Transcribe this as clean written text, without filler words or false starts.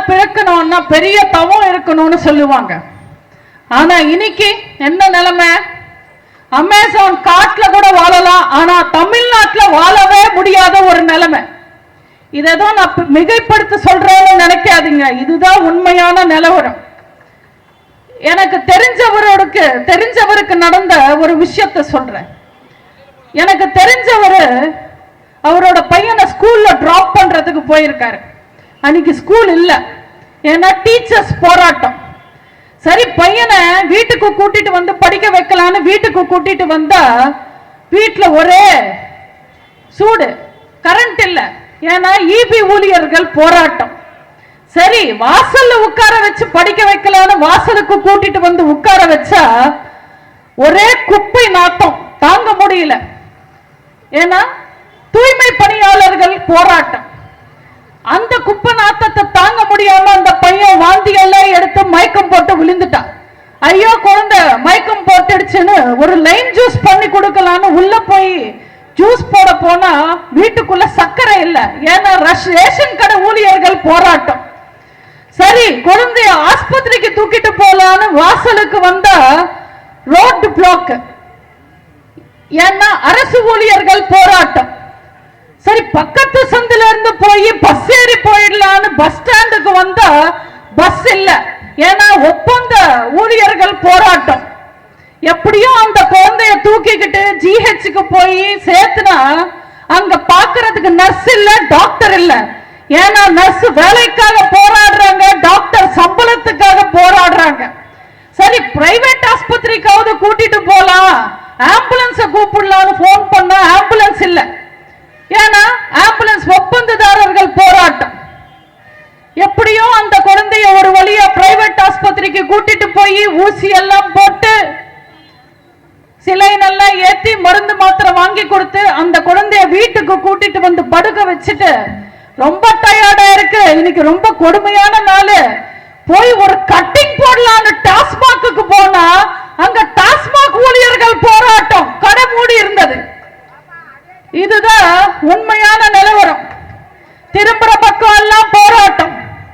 பிறக்கணும்னா பெரிய தவம் இருக்கணும்னு சொல்லுவாங்க. ஆனா இன்னைக்கு என்ன நிலைமை? அமேசான் காட்டுல கூட வாழலாம், ஆனா தமிழ்நாட்டில் வாழவே முடியாத ஒரு நிலைமை. இதை நான் மிகைப்படுத்த சொல்றேன்னு நினைக்காதீங்க, இதுதான் உண்மையான நிலவரம். எனக்கு தெரிஞ்சவருக்கு நடந்த ஒரு விஷயத்தை சொல்றேன். எனக்கு தெரிஞ்சவர் அவரோட பையனை ஸ்கூல்ல டிராப் பண்றதுக்கு போயிருக்காரு. அன்னைக்கு ஸ்கூல் இல்லை, ஏன்னா டீச்சர்ஸ் போராட்டம். சரி, பையனை வீட்டுக்கு கூட்டிட்டு வந்து படிக்க வைக்கலான்னு வீட்டுக்கு கூட்டிட்டு வந்தா வீட்டில் ஒரே சூடு, கரண்ட் இல்லை, ஏன்னா இபி ஊழியர்கள் போராட்டம். சரி, வாசல்ல உட்கார வச்சு படிக்க வைக்கலான்னு வாசலுக்கு கூட்டிட்டு வந்து உட்கார வச்சா ஒரே குப்பை நாட்டம், தாங்க முடியல. ஏன்னா தூய்மை பணியாளர்கள் போராட்டம். அந்த குப்பை நாட்டத்தை தாங்க முடியாம அந்த பையன் வாந்தி எல்லாம் எடுத்து மயக்கம் போட்டு விழுந்துட்டான். ஐயோ குழந்தை மயக்கம் போட்டுடுச்சுன்னு ஒரு லைம் ஜூஸ் பண்ணி கொடுக்கலான்னு உள்ள போய் ஜூஸ் போட போனா வீட்டுக்குள்ள சர்க்கரை இல்லை, ஏன்னா ரேஷன் கடை ஊழியர்கள் போராட்டம். சரி, குழந்தைய ஆஸ்பத்திரிக்கு தூக்கிட்டு போலான்னு வாசலுக்கு வந்தா ரோட் பிளாக், ஏன்னா அரசு ஊழியர்கள் போராட்டம். சரி, பக்கத்து சந்தில இருந்து போய் பஸ் ஏறி போயிடலான்னு பஸ் ஸ்டாண்டுக்கு வந்தா பஸ் இல்ல, ஏன்னா ஒப்பந்த ஊழியர்கள் போராட்டம். எப்படியோ அந்த குழந்தைய தூக்கிக்கிட்டு ஜிஹெச்சுக்கு போய் சேர்த்துனா அங்க பாக்குறதுக்கு நர்ஸ் இல்ல, டாக்டர் இல்ல, ஏன்னா நர்ஸ் வேலைக்காக போராடுறாங்க, டாக்டர் சம்பளத்துக்காக போராடுறாங்க. சரி, பிரைவேட் ஆஸ்பத்திரிக்காவது கூட்டிட்டு போலாம், ஆம்புலன்ஸ் கூப்பிடலான்னு போன் பண்ண ஆம்புலன்ஸ் இல்ல, ஏன்னா ஆம்புலன்ஸ் ஒப்பந்ததாரர்கள் போராட்டம். எப்படியோ அந்த குழந்தைய ஒரு வழியா பிரைவேட் ஆஸ்பத்திரிக்கு கூட்டிட்டு போய் ஊசி எல்லாம் போட்டு சிலைன் எல்லாம் ஏத்தி மருந்து மாத்திரை வாங்கி கொடுத்து அந்த குழந்தைய வீட்டுக்கு கூட்டிட்டு வந்து படுக்க வச்சுட்டு ரொம்ப டயர்டா இருக்கு, இன்னைக்கு ரொம்ப கொடுமையான நாள், போய் ஒரு கட்டிங் போடலான்னு டாஸ்மாக்கு போனா அங்க டாஸ்மாக் ஊழியர்கள் போராட்டம்.